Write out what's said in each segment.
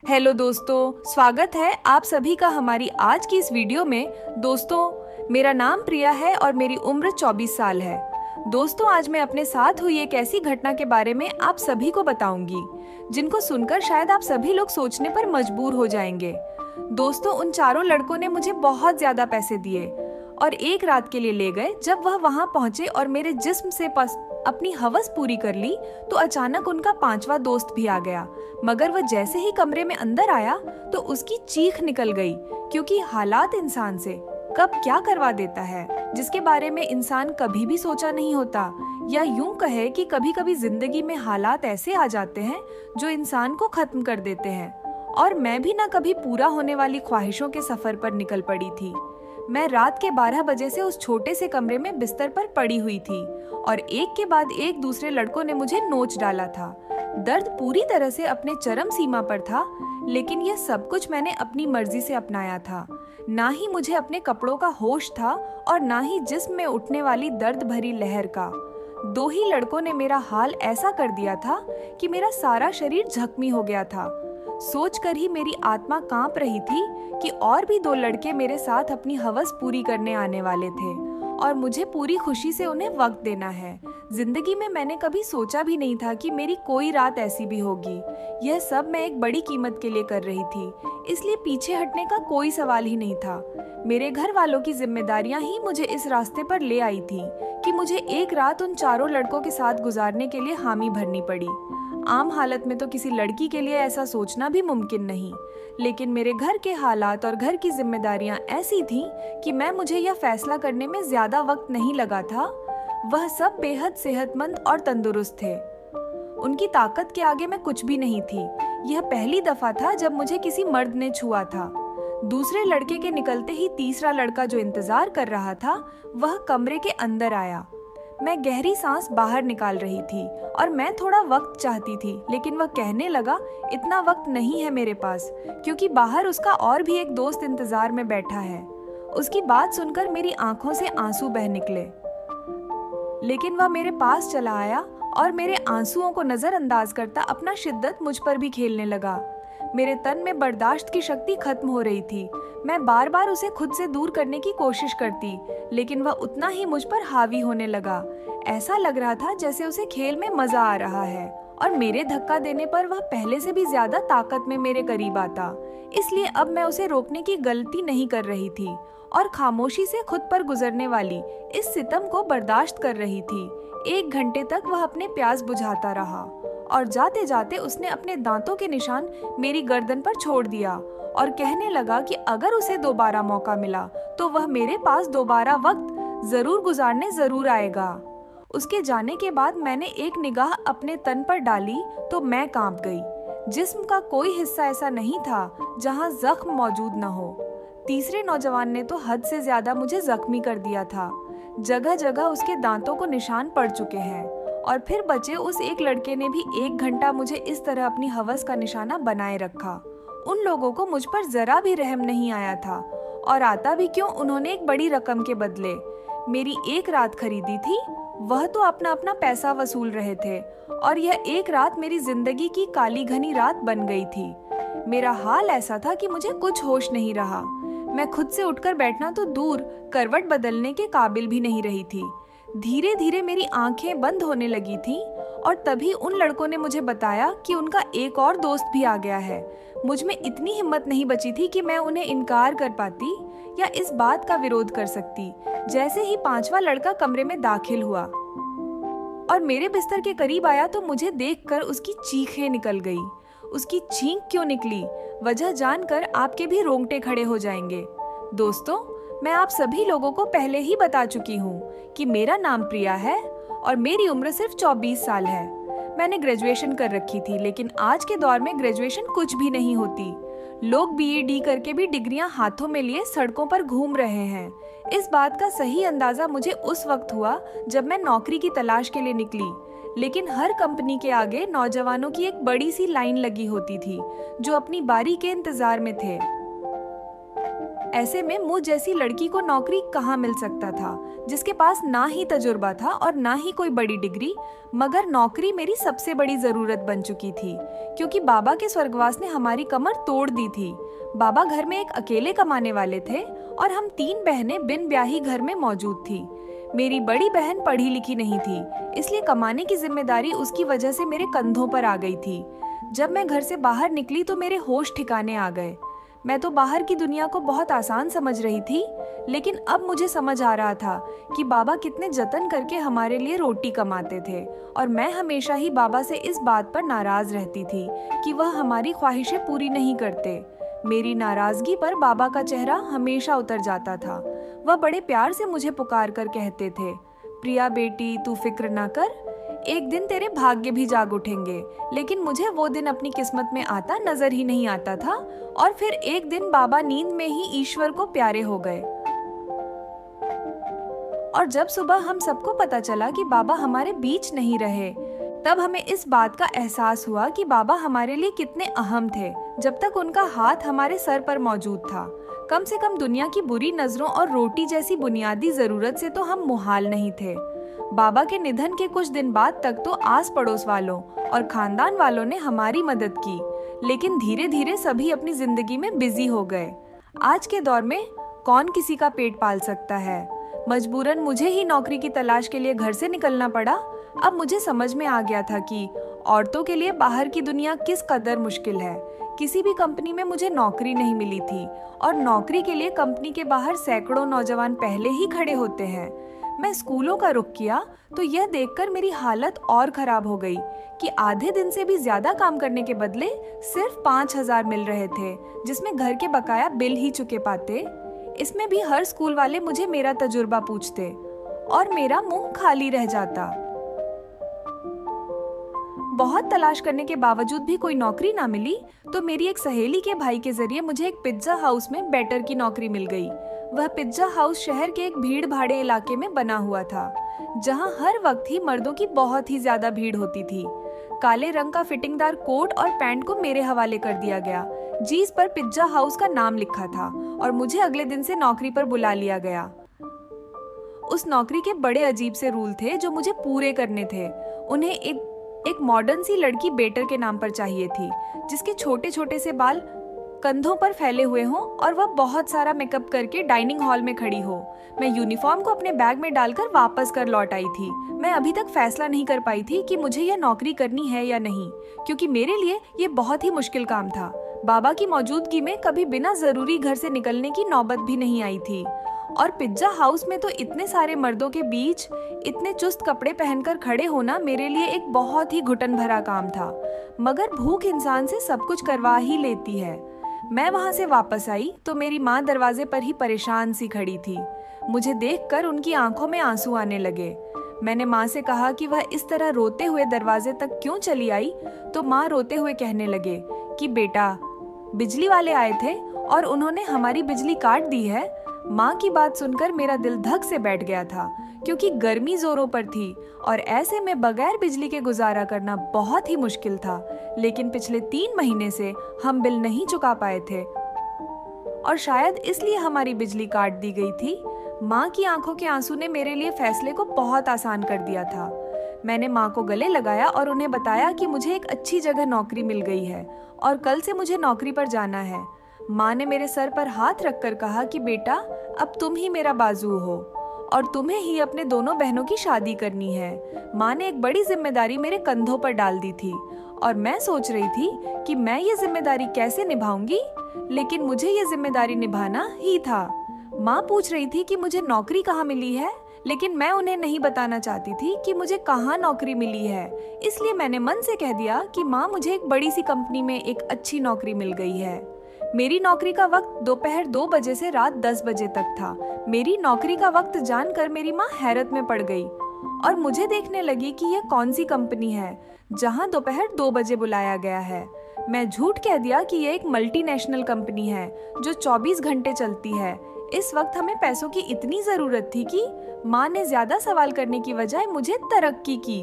Hello दोस्तों, स्वागत है आप सभी का हमारी आज की इस वीडियो में। दोस्तों, मेरा नाम प्रिया है और मेरी उम्र 24 साल है। दोस्तों, आज मैं अपने साथ हुई एक ऐसी घटना के बारे में आप सभी को बताऊंगी जिनको सुनकर शायद आप सभी लोग सोचने पर मजबूर हो जाएंगे। दोस्तों, उन चारों लड़कों ने मुझे बहुत ज्यादा पैसे दिए और एक रात के लिए ले गए। जब वह वहां पहुंचे और मेरे जिस्म से अपनी हवस पूरी कर ली तो अचानक उनका पांचवा दोस्त भी आ गया। मगर वह जैसे ही कमरे में अंदर आया तो उसकी चीख निकल गई, क्योंकि हालात इंसान से कब क्या करवा देता है जिसके बारे में इंसान कभी भी सोचा नहीं होता। या यूं कहे कि कभी कभी जिंदगी में हालात ऐसे आ जाते हैं जो इंसान को खत्म कर देते हैं। और मैं भी ना कभी पूरा होने वाली ख्वाहिशों के सफर पर निकल पड़ी थी। मैं रात के 12 बजे से उस छोटे से कमरे में बिस्तर पर पड़ी हुई थी और एक के बाद एक दूसरे लड़कों ने मुझे नोच डाला था। दर्द पूरी तरह से अपने चरम सीमा पर था, लेकिन यह सब कुछ मैंने अपनी मर्जी से अपनाया था। ना ही मुझे अपने कपड़ों का होश था और ना ही जिस्म में उठने वाली दर्द भरी लहर का। दो ही लड़कों ने मेरा हाल ऐसा कर दिया था कि मेरा सारा शरीर जख्मी हो गया था। सोचकर ही मेरी आत्मा कांप रही थी कि और भी दो लड़के मेरे साथ अपनी हवस पूरी करने आने वाले थे और मुझे पूरी खुशी से उन्हें वक्त देना है। जिंदगी में मैंने कभी सोचा भी नहीं था कि मेरी कोई रात ऐसी भी होगी। यह सब मैं एक बड़ी कीमत के लिए कर रही थी, इसलिए पीछे हटने का कोई सवाल ही नहीं था। मेरे घर वालों की जिम्मेदारियां ही मुझे इस रास्ते पर ले आई थी कि मुझे एक रात उन चारों लड़कों के साथ गुजारने के लिए हामी भरनी पड़ी। आम हालत में तो किसी लड़की के लिए ऐसा सोचना भी मुमकिन नहीं, लेकिन मेरे घर के हालात और घर की जिम्मेदारियां ऐसी थीं कि मुझे यह फैसला करने में ज्यादा वक्त नहीं लगा था। वह सब बेहद सेहतमंद और तंदुरुस्त थे। उनकी ताकत के आगे मैं कुछ भी नहीं थी। यह पहली दफा था जब मुझे किसी मर्द ने छुआ था। दूसरे लड़के के निकलते ही तीसरा लड़का जो इंतजार कर रहा था वह कमरे के अंदर आया। मैं गहरी सांस बाहर निकाल रही थी और मैं थोड़ा वक्त चाहती थी, लेकिन वह कहने लगा, इतना वक्त नहीं है मेरे पास, क्योंकि बाहर उसका और भी एक दोस्त इंतजार में बैठा है। उसकी बात सुनकर मेरी आंखों से आंसू बह निकले, लेकिन वह मेरे पास चला आया और मेरे आंसुओं को नजरअंदाज करता अपना शिद्दत मुझ पर भी खेलने लगा। मेरे तन में बर्दाश्त की शक्ति खत्म हो रही थी। मैं बार बार उसे खुद से दूर करने की कोशिश करती, लेकिन वह उतना ही मुझ पर हावी होने लगा। ऐसा लग रहा था जैसे उसे खेल में मजा आ रहा है और मेरे धक्का देने पर वह पहले से भी ज्यादा ताकत में मेरे करीब आता। इसलिए अब मैं उसे रोकने की गलती नहीं कर रही थी और खामोशी से खुद पर गुजरने वाली इस सितम को बर्दाश्त कर रही थी। 1 घंटे तक वह अपने प्यास बुझाता रहा और जाते जाते उसने अपने दांतों के निशान मेरी गर्दन पर छोड़ दिया और कहने लगा कि अगर उसे दोबारा मौका मिला तो वह मेरे पास दोबारा वक्त जरूर गुजारने जरूर आएगा। उसके जाने के बाद मैंने एक निगाह अपने तन पर डाली तो मैं कांप गई। जिस्म का कोई हिस्सा ऐसा नहीं था जहां जख्म मौजूद न हो। तीसरे नौजवान ने तो हद से ज्यादा मुझे जख्मी कर दिया था। जगह जगह उसके दांतों को निशान पड़ चुके हैं और फिर बचे उस एक लड़के ने भी 1 घंटा मुझे इस तरह अपनी हवस का निशाना बनाए रखा। उन लोगों को मुझ पर जरा भी रहम नहीं आया था, और आता भी क्यों। उन्होंने एक बड़ी रकम के बदले मेरी एक रात खरीदी थी। वह तो अपना अपना पैसा वसूल रहे थे और यह एक रात मेरी जिंदगी की काली घनी रात बन गई थी। मेरा हाल ऐसा था कि मुझे कुछ होश नहीं रहा। मैं खुद से उठकर बैठना तो दूर, करवट बदलने के काबिल भी नहीं रही थी। धीरे धीरे मेरी आंखें बंद होने लगी थीं और तभी उन लड़कों ने मुझे बताया कि उनका एक और दोस्त भी आ गया है। मुझ में इतनी हिम्मत नहीं बची थी कि मैं उन्हें इनकार कर पाती या इस बात का विरोध कर सकती। जैसे ही 5वां लड़का कमरे में दाखिल हुआ और मेरे बिस्तर के करीब आया तो मुझे देखकर उसकी चीखें निकल गई। उसकी चीख क्यों निकली, वजह जानकर आपके भी रोंगटे खड़े हो जाएंगे। दोस्तों, मैं आप सभी लोगों को पहले ही बता चुकी हूँ कि मेरा नाम प्रिया है और मेरी उम्र सिर्फ 24 साल है। मैंने ग्रेजुएशन कर रखी थी, लेकिन आज के दौर में ग्रेजुएशन कुछ भी नहीं होती। लोग बीईडी करके भी डिग्रियां हाथों में लिए सड़कों पर घूम रहे हैं। इस बात का सही अंदाजा मुझे उस वक्त हुआ जब मैं नौकरी की तलाश के लिए निकली, लेकिन हर कंपनी के आगे नौजवानों की एक बड़ी सी लाइन लगी होती थी जो अपनी बारी के इंतजार में थे। ऐसे में मुझ जैसी लड़की को नौकरी कहाँ मिल सकता था, जिसके पास ना ही तजुर्बा था और ना ही कोई बड़ी डिग्री। मगर नौकरी मेरी सबसे बड़ी जरूरत बन चुकी थी, क्योंकि बाबा के स्वर्गवास ने हमारी कमर तोड़ दी थी। बाबा घर में एक अकेले कमाने वाले थे और हम 3 बहनें बिन ब्याही घर में मौजूद थी। मेरी बड़ी बहन पढ़ी लिखी नहीं थी, इसलिए कमाने की जिम्मेदारी उसकी वजह से मेरे कंधों पर आ गई थी। जब मैं घर से बाहर निकली तो मेरे होश ठिकाने आ गए। मैं तो बाहर की दुनिया को बहुत आसान समझ रही थी, लेकिन अब मुझे समझ आ रहा था कि बाबा कितने जतन करके हमारे लिए रोटी कमाते थे, और मैं हमेशा ही बाबा से इस बात पर नाराज रहती थी कि वह हमारी ख्वाहिशें पूरी नहीं करते। मेरी नाराजगी पर बाबा का चेहरा हमेशा उतर जाता था। वह बड़े प्यार से मुझे पुकार कर कहते थे, प्रिया बेटी, तू फिक्र ना कर, एक दिन तेरे भाग्य भी जाग उठेंगे। लेकिन मुझे वो दिन अपनी किस्मत में आता नजर ही नहीं आता था, और फिर एक दिन बाबा नींद में ही ईश्वर को प्यारे हो गए। और जब सुबह हम सबको पता चला कि बाबा हमारे बीच नहीं रहे, तब हमें इस बात का एहसास हुआ कि बाबा हमारे लिए कितने अहम थे। जब तक उनका हाथ हमारे सर पर मौजूद था, कम से कम दुनिया की बुरी नजरों और रोटी जैसी बुनियादी जरूरत से तो हम मुहाल नहीं थे। बाबा के निधन के कुछ दिन बाद तक तो आस पड़ोस वालों और खानदान वालों ने हमारी मदद की, लेकिन धीरे धीरे सभी अपनी जिंदगी में बिजी हो गए। आज के दौर में कौन किसी का पेट पाल सकता है। मजबूरन मुझे ही नौकरी की तलाश के लिए घर से निकलना पड़ा। अब मुझे समझ में आ गया था कि औरतों के लिए बाहर की दुनिया किस कदर मुश्किल है। किसी भी कंपनी में मुझे नौकरी नहीं मिली थी, और नौकरी के लिए कंपनी के बाहर सैकड़ों नौजवान पहले ही खड़े होते हैं। मैं स्कूलों का रुख किया तो यह देखकर मेरी हालत और खराब हो गई कि आधे दिन से भी ज्यादा काम करने के बदले सिर्फ 5,000 मिल रहे थे, जिसमें घर के बकाया बिल ही चुके पाते। इसमें भी हर स्कूल वाले मुझे मेरा तजुर्बा पूछते और मेरा मुंह खाली रह जाता। बहुत तलाश करने के बावजूद भी कोई नौकरी ना मिली तो मेरी एक सहेली के भाई के जरिए मुझे एक पिज्जा हाउस में वेटर की नौकरी मिल गई। वह पिज्जा हाउस शहर के एक भीड़ भाड़े इलाके में बना हुआ था, जहां हर वक्त ही मर्दों की बहुत ही ज्यादा भीड़ होती थी। काले रंग का फिटिंगदार कोट और पैंट को मेरे हवाले कर दिया गया, जिस पर पिज्जा हाउस का नाम लिखा था, और मुझे अगले दिन से नौकरी पर बुला लिया गया। उस नौकरी के बड़े अजीब से रूल थे जो मुझे पूरे करने थे। उन्हें एक मॉडर्न सी लड़की बेटर के नाम पर चाहिए थी, जिसके छोटे छोटे से बाल कंधों पर फैले हुए हों और वह बहुत सारा मेकअप करके डाइनिंग हॉल में खड़ी हो। मैं यूनिफॉर्म को अपने बैग में डालकर वापस कर लौट आई थी। मैं अभी तक फैसला नहीं कर पाई थी कि मुझे यह नौकरी करनी है या नहीं, क्योंकि मेरे लिए ये बहुत ही मुश्किल काम था। बाबा की मौजूदगी में कभी बिना जरूरी घर से निकलने की नौबत भी नहीं आई थी, और पिज्जा हाउस में तो इतने सारे मर्दों के बीच इतने चुस्त कपड़े पहनकर खड़े होना मेरे लिए एक बहुत ही घुटन भरा काम था। मगर भूख इंसान से सब कुछ करवा ही लेती है। मैं वहां से वापस आई तो मेरी माँ दरवाजे पर ही परेशान सी खड़ी थी। मुझे देखकर उनकी आंखों में आंसू आने लगे। मैंने माँ से कहा कि वह इस तरह रोते हुए दरवाजे तक क्यों चली आई, तो माँ रोते हुए कहने लगे कि बेटा, बिजली वाले आए थे और उन्होंने हमारी बिजली काट दी है। माँ की बात सुनकर मेरा दिल धक से बैठ गया था, क्योंकि गर्मी जोरों पर थी और ऐसे में बगैर बिजली के गुजारा करना बहुत ही मुश्किल था। लेकिन पिछले 3 महीने से हम बिल नहीं चुका पाए थे और शायद इसलिए हमारी बिजली काट दी गई थी। माँ की आंखों के आंसू ने मेरे लिए फैसले को बहुत आसान कर दिया था। मैंने माँ को गले लगाया और उन्हें बताया कि मुझे एक अच्छी जगह नौकरी मिल गई है और कल से मुझे नौकरी पर जाना है। माँ ने मेरे सर पर हाथ रखकर कहा कि बेटा, अब तुम ही मेरा बाजू हो और तुम्हें ही अपने दोनों बहनों की शादी करनी है। माँ ने एक बड़ी जिम्मेदारी मेरे कंधों पर डाल दी थी और मैं सोच रही थी कि मैं ये जिम्मेदारी कैसे निभाऊंगी, लेकिन मुझे ये जिम्मेदारी निभाना ही था। माँ पूछ रही थी कि मुझे नौकरी कहाँ मिली है, लेकिन मैं उन्हें नहीं बताना चाहती थी कि मुझे कहाँ नौकरी मिली है। इसलिए मैंने मन से कह दिया कि माँ, मुझे एक बड़ी सी कंपनी में एक अच्छी नौकरी मिल गई है। मेरी नौकरी का वक्त दोपहर 2 बजे से रात 10 बजे तक था। मेरी नौकरी का वक्त जानकर मेरी माँ हैरत में पड़ गई और मुझे देखने लगी कि यह कौन सी कंपनी है जहाँ दोपहर 2 बजे बुलाया गया है। मैं झूठ कह दिया कि यह एक मल्टीनेशनल कंपनी है जो 24 घंटे चलती है। इस वक्त हमें पैसों की इतनी जरूरत थी कि माँ ने ज्यादा सवाल करने की बजाय मुझे तरक्की की,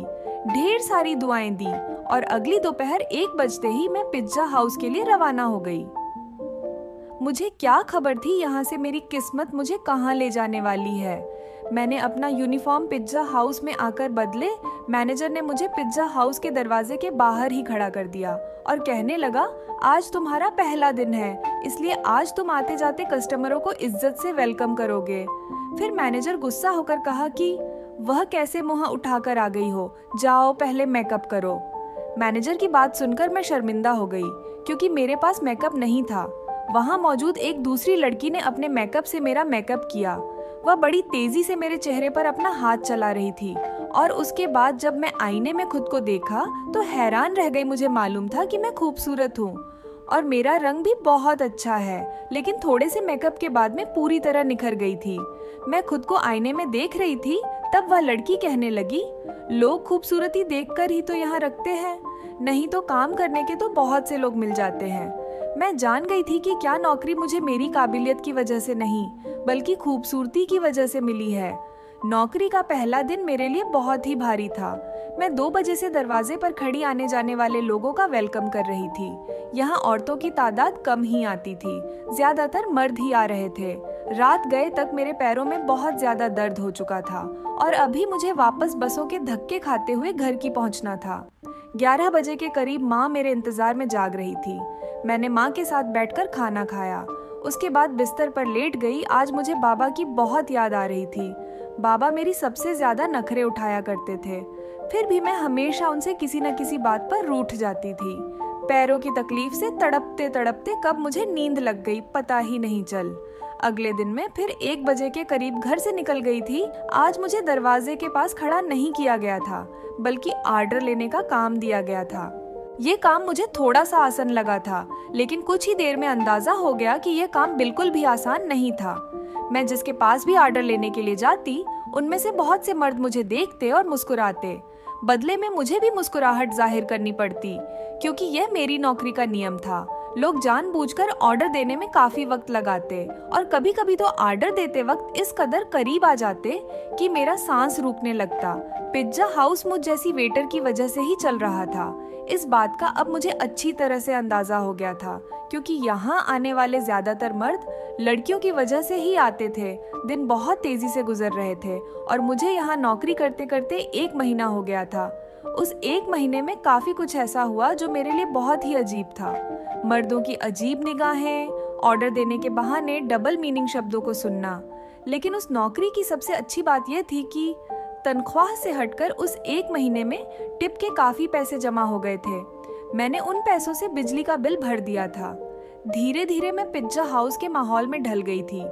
ढेर सारी दुआएं दी और अगली दोपहर 1 बजते ही मैं पिज्जा हाउस के लिए रवाना हो गई। मुझे क्या खबर थी यहाँ से मेरी किस्मत मुझे कहाँ ले जाने वाली है। मैंने अपना यूनिफॉर्म पिज्ज़ा हाउस में आकर बदले। मैनेजर ने मुझे पिज्ज़ा हाउस के दरवाजे के बाहर ही खड़ा कर दिया और कहने लगा, आज तुम्हारा पहला दिन है, इसलिए आज तुम आते जाते कस्टमरों को इज्जत से वेलकम करोगे। फिर मैनेजर गुस्सा होकर कहा कि वह कैसे मुंह उठाकर आ गई हो, जाओ पहले मेकअप करो। मैनेजर की बात सुनकर मैं शर्मिंदा हो गई क्योंकि मेरे पास मेकअप नहीं था। वहाँ मौजूद एक दूसरी लड़की ने अपने मेकअप से मेरा मेकअप किया। वह बड़ी तेजी से मेरे चेहरे पर अपना हाथ चला रही थी और उसके बाद जब मैं आईने में खुद को देखा तो हैरान रह गई। मुझे मालूम था कि मैं खूबसूरत हूँ और मेरा रंग भी बहुत अच्छा है, लेकिन थोड़े से मेकअप के बाद मैं पूरी तरह निखर गई थी। मैं खुद को आईने में देख रही थी, तब वह लड़की कहने लगी, लोग खूबसूरती देखकर ही तो यहाँ रखते हैं, नहीं तो काम करने के तो बहुत से लोग मिल जाते हैं। मैं जान गई थी कि क्या नौकरी मुझे मेरी काबिलियत की वजह से नहीं बल्कि खूबसूरती की वजह से मिली है। नौकरी का पहला दिन मेरे लिए बहुत ही भारी था। मैं 2 बजे से दरवाजे पर खड़ी आने जाने वाले लोगों का वेलकम कर रही थी। यहाँ औरतों की तादाद कम ही आती थी, ज्यादातर मर्द ही आ रहे थे। रात गए तक मेरे पैरों में बहुत ज्यादा दर्द हो चुका था और अभी मुझे वापस बसों के धक्के खाते हुए घर की पहुँचना था। 11 बजे के करीब माँ मेरे इंतजार में जाग रही थी। मैंने माँ के साथ बैठकर खाना खाया, उसके बाद बिस्तर पर लेट गई। आज मुझे बाबा की बहुत याद आ रही थी। बाबा मेरी सबसे ज्यादा नखरे उठाया करते थे, फिर भी मैं हमेशा उनसे किसी न किसी बात पर रूठ जाती थी। पैरों की तकलीफ से तड़पते तड़पते कब मुझे नींद लग गई पता ही नहीं चल। अगले दिन मैं फिर 1 बजे के करीब घर से निकल गई थी। आज मुझे दरवाजे के पास खड़ा नहीं किया गया था बल्कि ऑर्डर लेने का काम दिया गया था। ये काम मुझे थोड़ा सा आसान लगा था, लेकिन कुछ ही देर में अंदाजा हो गया कि यह काम बिल्कुल भी आसान नहीं था। मैं जिसके पास भी ऑर्डर लेने के लिए जाती, उनमें से बहुत से मर्द मुझे देखते और मुस्कुराते। बदले में मुझे भी मुस्कुराहट जाहिर करनी पड़ती क्योंकि यह मेरी नौकरी का नियम था। लोग जानबूझकर ऑर्डर देने में काफी वक्त लगाते और कभी कभी तो ऑर्डर देते वक्त इस कदर करीब आ जाते कि मेरा सांस रुकने लगता। पिज्जा हाउस मुझ जैसी वेटर की वजह से ही चल रहा था। इस बात का अब मुझे अच्छी तरह से अंदाजा हो गया था क्योंकि यहाँ आने वाले ज्यादातर मर्द लड़कियों की वजह से ही आते थे। दिन बहुत तेजी से गुजर रहे थे और मुझे यहाँ नौकरी करते करते 1 महीना हो गया था। उस 1 महीने में काफी कुछ ऐसा हुआ जो मेरे लिए बहुत ही अजीब था। मर्दों की अजीब निगाहें, ऑर्डर देने के बहाने डबल मीनिंग शब्दों को सुनना। लेकिन उस नौकरी की सबसे अच्छी बात यह थी कि तनख्वाह से हटकर उस 1 महीने में टिप के काफी पैसे जमा हो गए थे। मैंने उन पैसों से बिजली का बिल भर दिया था। धीरे धीरे मैं पिज्जा हाउस के माहौल में ढल गई थी।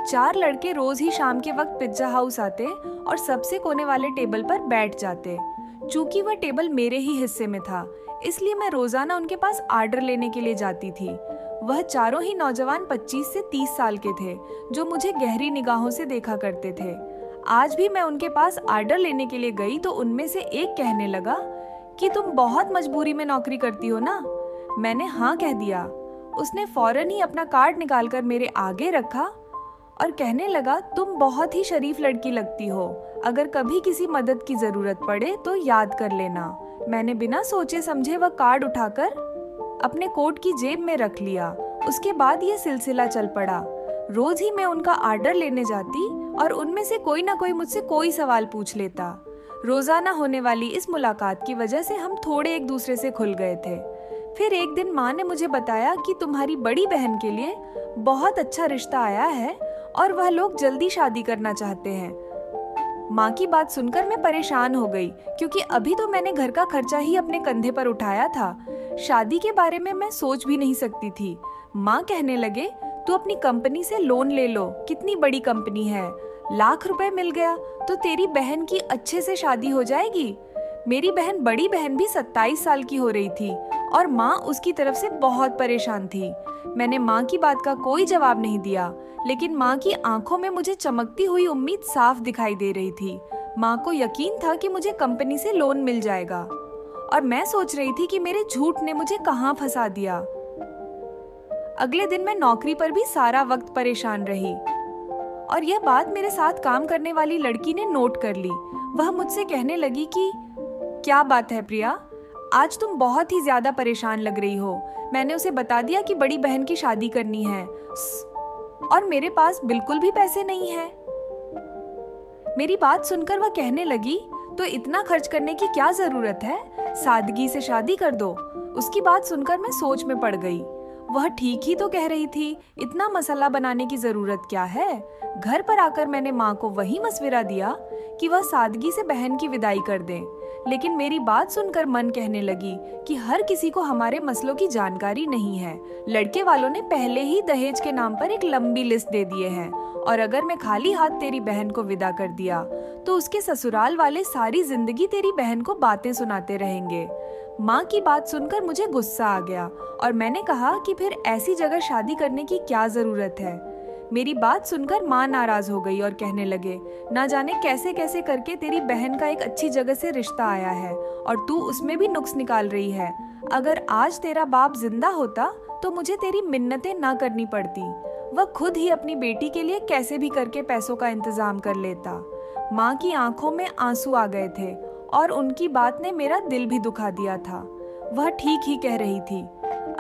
4 लड़के रोज ही शाम के वक्त पिज्जा हाउस आते और सबसे कोने वाले टेबल पर बैठ जाते। चूंकि वह टेबल मेरे ही हिस्से में था, इसलिए मैं रोजाना उनके पास ऑर्डर लेने के लिए जाती थी। वह चारों ही नौजवान 25 से 30 साल के थे जो मुझे गहरी निगाहों से देखा करते थे। आज भी मैं उनके पास ऑर्डर लेने के लिए गई तो उनमें से एक कहने लगा कि तुम बहुत मजबूरी में नौकरी करती हो ना। मैंने हाँ कह दिया। उसने फौरन ही अपना कार्ड निकालकर मेरे आगे रखा और कहने लगा, तुम बहुत ही शरीफ लड़की लगती हो, अगर कभी किसी मदद की जरूरत पड़े तो याद कर लेना। मैंने बिना सोचे समझे वह कार्ड उठाकर अपने कोट की जेब में रख लिया। उसके बाद यह सिलसिला चल पड़ा। रोज ही मैं उनका ऑर्डर लेने जाती और उनमें से कोई ना कोई मुझसे कोई सवाल पूछ लेता। रोजाना होने वाली इस मुलाकात की वजह से हम थोड़े एक दूसरे से खुल गए थे। फिर एक दिन माँ ने मुझे बताया कि तुम्हारी बड़ी बहन के लिए बहुत अच्छा रिश्ता आया है और वह लोग जल्दी शादी करना चाहते हैं। माँ की बात सुनकर मैं परेशान हो गई क्योंकि अभी तो मैंने घर का खर्चा ही अपने कंधे पर उठाया था। शादी के बारे में मैं सोच भी नहीं सकती थी। माँ कहने लगे, तू अपनी कंपनी से लोन ले लो, कितनी बड़ी कंपनी है, लाख रुपए मिल गया तो तेरी बहन की अच्छे से शादी हो जाएगी। मेरी बड़ी बहन भी 27 साल की हो रही थी और माँ उसकी तरफ से बहुत परेशान थी। मैंने माँ की बात का कोई जवाब नहीं दिया, लेकिन माँ की आंखों में मुझे चमकती हुई उम्मीद साफ दिखाई दे रही थी। माँ को यकीन था कि मुझे कंपनी से लोन मिल जाएगा और मैं सोच रही थी कि मेरे झूठ ने मुझे कहाँ फंसा दिया। अगले दिन मैं नौकरी पर भी सारा वक्त परेशान रही और यह बात मेरे साथ काम करने वाली लड़की ने नोट कर ली। वह मुझसे कहने लगी कि क्या बात है प्रिया, आज तुम बहुत ही ज्यादा परेशान लग रही हो। मैंने उसे बता दिया कि बड़ी बहन की शादी करनी है और मेरे पास बिल्कुल भी पैसे नहीं है। मेरी बात सुनकर वह कहने लगी, तो इतना खर्च करने की क्या जरूरत है, सादगी से शादी कर दो। उसकी बात सुनकर मैं सोच में पड़ गई। वह ठीक ही तो कह रही थी, इतना मसाला बनाने की जरूरत क्या है। घर पर आकर मैंने माँ को वही मशविरा दिया कि वह सादगी से बहन की विदाई कर दें। लेकिन मेरी बात सुनकर मन कहने लगी कि हर किसी को हमारे मसलों की जानकारी नहीं है। लड़के वालों ने पहले ही दहेज के नाम पर एक लंबी लिस्ट दे दिए हैं और अगर मैं खाली हाथ तेरी बहन को विदा कर दिया तो उसके ससुराल वाले सारी जिंदगी तेरी बहन को बातें सुनाते रहेंगे। माँ की बात सुनकर मुझे गुस्सा आ गया और मैंने कहा कि फिर ऐसी जगह शादी करने की क्या जरूरत है। मेरी बात सुनकर माँ नाराज हो गई और कहने लगे, ना जाने कैसे कैसे करके तेरी बहन का एक अच्छी जगह से रिश्ता आया है और तू उसमें भी नुक्स निकाल रही है। अगर आज तेरा बाप जिंदा होता तो मुझे तेरी मिन्नतें ना करनी पड़ती। वह खुद ही अपनी बेटी के लिए कैसे भी करके पैसों का इंतजाम कर लेता। माँ की आंखों में आंसू आ गए थे और उनकी बात ने मेरा दिल भी दुखा दिया था। वह ठीक ही कह रही थी।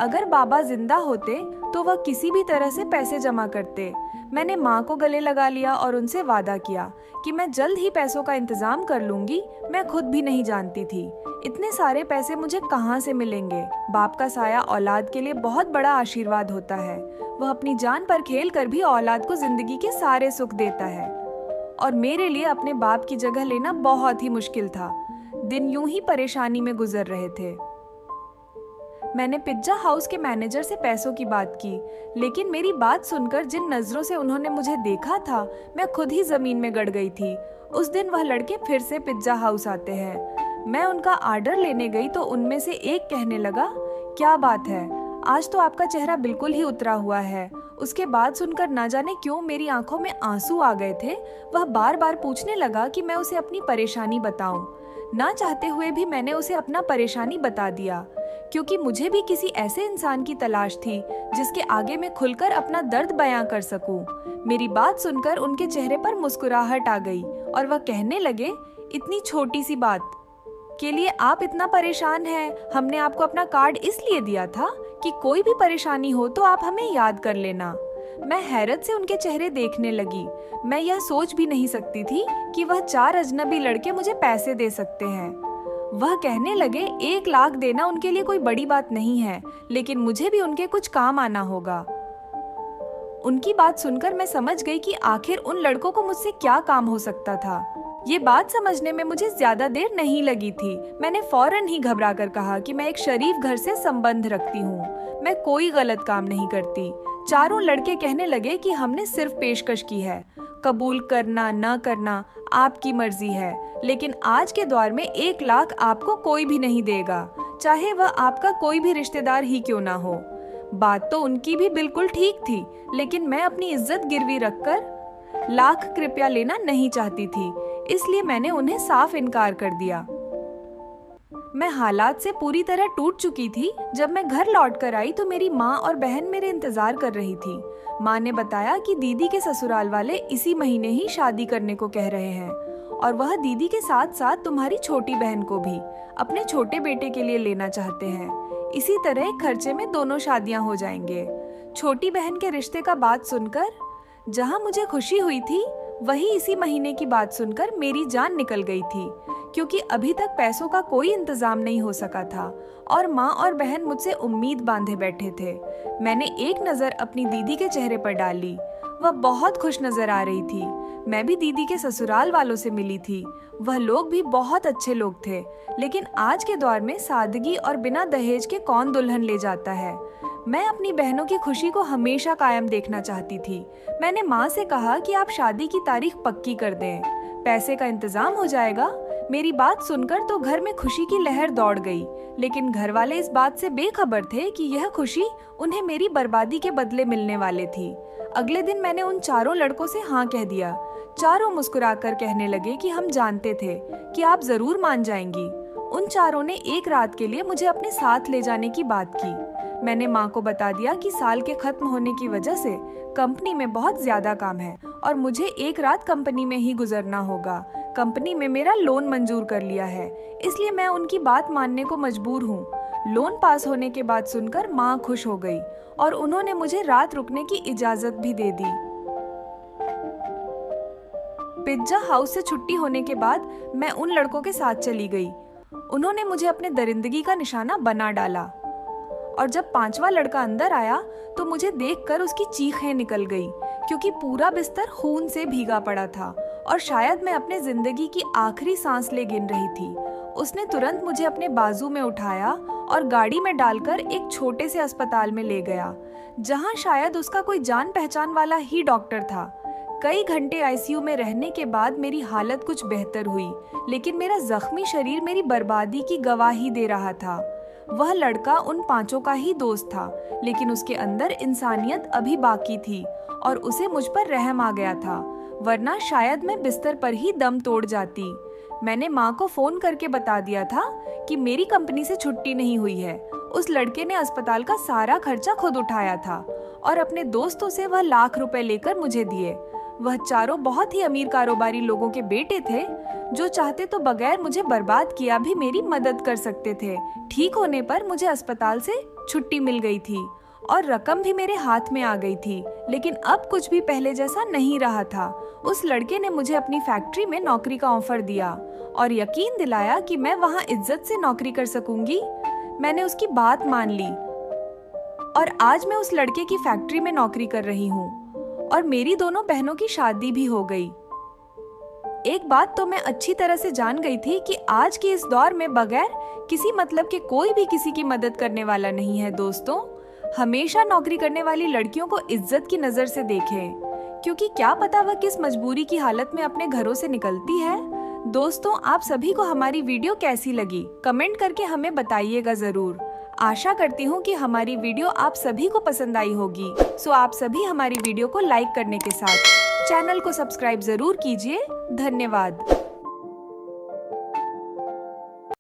अगर बाबा जिंदा होते तो वह किसी भी तरह से पैसे जमा करते। मैंने माँ को गले लगा लिया और उनसे वादा किया कि मैं जल्द ही पैसों का इंतजाम कर लूंगी। मैं खुद भी नहीं जानती थी इतने सारे पैसे मुझे कहाँ से मिलेंगे। बाप का साया औलाद के लिए बहुत बड़ा आशीर्वाद होता है। वह अपनी जान पर खेल कर भी औलाद को जिंदगी के सारे सुख देता है और मेरे लिए अपने बाप की जगह लेना बहुत ही मुश्किल था। दिन यूं ही परेशानी में गुजर रहे थे। मैंने पिज्जा हाउस के मैनेजर से पैसों की बात की, लेकिन मेरी बात सुनकर जिन नजरों से उन्होंने मुझे देखा था, मैं खुद ही जमीन में गड़ गई थी। उस दिन वह लड़के फिर से पिज्जा हाउस आते हैं। मैं उनका ऑर्डर लेने गई तो उनमें से एक कहने लगा, क्या बात है, आज तो आपका चेहरा बिल्कुल ही उतरा हुआ है। उसके बाद सुनकर ना जाने क्यों मेरी आंखों में आंसू आ गए थे। वह बार बार पूछने लगा कि मैं उसे अपनी परेशानी बताऊं। ना चाहते हुए भी मैंने उसे अपना परेशानी बता दिया, क्योंकि मुझे भी किसी ऐसे इंसान की तलाश थी जिसके आगे मैं खुलकर अपना दर्द बयां कर सकूं। मेरी बात सुनकर उनके चेहरे पर मुस्कुराहट आ गई और वह कहने लगे, इतनी छोटी सी बात के लिए आप इतना परेशान हैं। हमने आपको अपना कार्ड इसलिए दिया था कि कोई भी परेशानी हो तो आप हमें याद कर लेना। मैं हैरत से उनके चेहरे देखने लगी। मैं यह सोच भी नहीं सकती थी कि वह 4 अजनबी लड़के मुझे पैसे दे सकते हैं। वह कहने लगे, 1 लाख देना उनके लिए कोई बड़ी बात नहीं है, लेकिन मुझे भी उनके कुछ काम आना होगा। उनकी बात सुनकर मैं समझ गई कि आखिर उन लड़कों को मुझसे क्या काम हो सकता था। ये बात समझने में मुझे ज्यादा देर नहीं लगी थी। मैंने फौरन ही घबरा कर कहा कि मैं एक शरीफ घर से संबंध रखती हूँ, मैं कोई गलत काम नहीं करती। चारों लड़के कहने लगे कि हमने सिर्फ पेशकश की है, कबूल करना न करना आपकी मर्जी है, लेकिन आज के दौर में 1 लाख आपको कोई भी नहीं देगा, चाहे वह आपका कोई भी रिश्तेदार ही क्यों ना हो। बात तो उनकी भी बिल्कुल ठीक थी, लेकिन मैं अपनी इज्जत गिरवी रखकर लाख कृपया लेना नहीं चाहती थी, इसलिए मैंने उन्हें साफ इनकार कर दिया। मैं हालात से पूरी तरह टूट चुकी थी। जब मैं घर लौट कर आई तो मेरी माँ और बहन मेरे इंतजार कर रही थी। माँ ने बताया कि दीदी के ससुराल वाले इसी महीने ही शादी करने को कह रहे हैं और वह दीदी के साथ साथ तुम्हारी छोटी बहन को भी अपने छोटे बेटे के लिए लेना चाहते हैं। इसी तरह खर्चे में दोनों शादियां हो जाएंगे। छोटी बहन के रिश्ते का बात सुनकर जहां मुझे खुशी हुई थी, वही इसी महीने की बात सुनकर मेरी जान निकल गई थी, क्योंकि अभी तक पैसों का कोई इंतजाम नहीं हो सका था और माँ और बहन मुझसे उम्मीद बांधे बैठे थे। मैंने एक नज़र अपनी दीदी के चेहरे पर डाली। वह बहुत खुश नजर आ रही थी। मैं भी दीदी के ससुराल वालों से मिली थी। वह लोग भी बहुत अच्छे लोग थे, लेकिन आज के दौर में सादगी और बिना दहेज के कौन दुल्हन ले जाता है। मैं अपनी बहनों की खुशी को हमेशा कायम देखना चाहती थी। मैंने माँ से कहा कि आप शादी की तारीख पक्की कर दें, पैसे का इंतजाम हो जाएगा। मेरी बात सुनकर तो घर में खुशी की लहर दौड़ गई, लेकिन घर वाले इस बात से बेखबर थे कि यह खुशी उन्हें मेरी बर्बादी के बदले मिलने वाली थी। अगले दिन मैंने उन चारों लड़कों से हाँ कह दिया। चारों मुस्कुराकर कहने लगे कि हम जानते थे कि आप जरूर मान जाएंगी। उन चारों ने एक रात के लिए मुझे अपने साथ ले जाने की बात की। मैंने माँ को बता दिया कि साल के खत्म होने की वजह से कंपनी में बहुत ज्यादा काम है और मुझे एक रात कंपनी में ही गुजरना होगा। कंपनी में मेरा लोन मंजूर कर लिया है, इसलिए मैं उनकी बात मानने को मजबूर हूँ। लोन पास होने के बाद सुनकर माँ खुश हो गई और उन्होंने मुझे रात रुकने की इजाजत भी दे दी। पिज्जा हाउस से छुट्टी होने के बाद मैं उन लड़कों के साथ चली गई। उन्होंने मुझे अपने दरिंदगी का निशाना बना डाला और जब 5वां लड़का अंदर आया तो मुझे देखकर उसकी चीखें निकल गई, क्योंकि पूरा बिस्तर खून से भीगा पड़ा था और शायद मैं अपने जिंदगी की आखिरी सांस ले गिन रही थी। उसने तुरंत मुझे अपने बाजू में उठाया और गाड़ी में डालकर एक छोटे से अस्पताल में ले गया, जहां शायद उसका कोई जान पहचान वाला ही डॉक्टर था। कई घंटे आईसीयू में रहने के बाद मेरी हालत कुछ बेहतर हुई, लेकिन मेरा जख्मी शरीर मेरी बर्बादी की गवाही दे रहा था। वह लड़का उन 5 का ही दोस्त था, लेकिन उसके अंदर इंसानियत अभी बाकी थी और उसे मुझ पर रहम आ गया था, वरना शायद मैं बिस्तर पर ही दम तोड़ जाती। मैंने माँ को फोन करके बता दिया था कि मेरी कंपनी से छुट्टी नहीं हुई है। उस लड़के ने अस्पताल का सारा खर्चा खुद उठाया था और अपने दोस्तों से वह लाख रुपए लेकर मुझे दिए। वह चारों बहुत ही अमीर कारोबारी लोगों के बेटे थे, जो चाहते तो बगैर मुझे बर्बाद किया भी मेरी मदद कर सकते थे। ठीक होने पर मुझे अस्पताल से छुट्टी मिल गई थी और रकम भी मेरे हाथ में आ गई थी, लेकिन अब कुछ भी पहले जैसा नहीं रहा था। उस लड़के ने मुझे अपनी फैक्ट्री में नौकरी का ऑफर दिया और यकीन दिलाया कि मैं वहाँ इज्जत से नौकरी कर सकूंगी। मैंने उसकी बात मान ली और आज मैं उस लड़के की फैक्ट्री में नौकरी कर रही हूँ और मेरी दोनों बहनों की शादी भी हो गई। एक बात तो मैं अच्छी तरह से जान गई थी कि आज के इस दौर में बगैर किसी मतलब के कोई भी किसी की मदद करने वाला नहीं है। दोस्तों, हमेशा नौकरी करने वाली लड़कियों को इज्जत की नजर से देखें, क्योंकि क्या पता वह किस मजबूरी की हालत में अपने घरों से निकलती है। दोस्तों, आप सभी को हमारी वीडियो कैसी लगी कमेंट करके हमें बताइएगा जरूर। आशा करती हूँ कि हमारी वीडियो आप सभी को पसंद आई होगी। सो आप सभी हमारी वीडियो को लाइक करने के साथ चैनल को सब्सक्राइब जरूर कीजिए। धन्यवाद।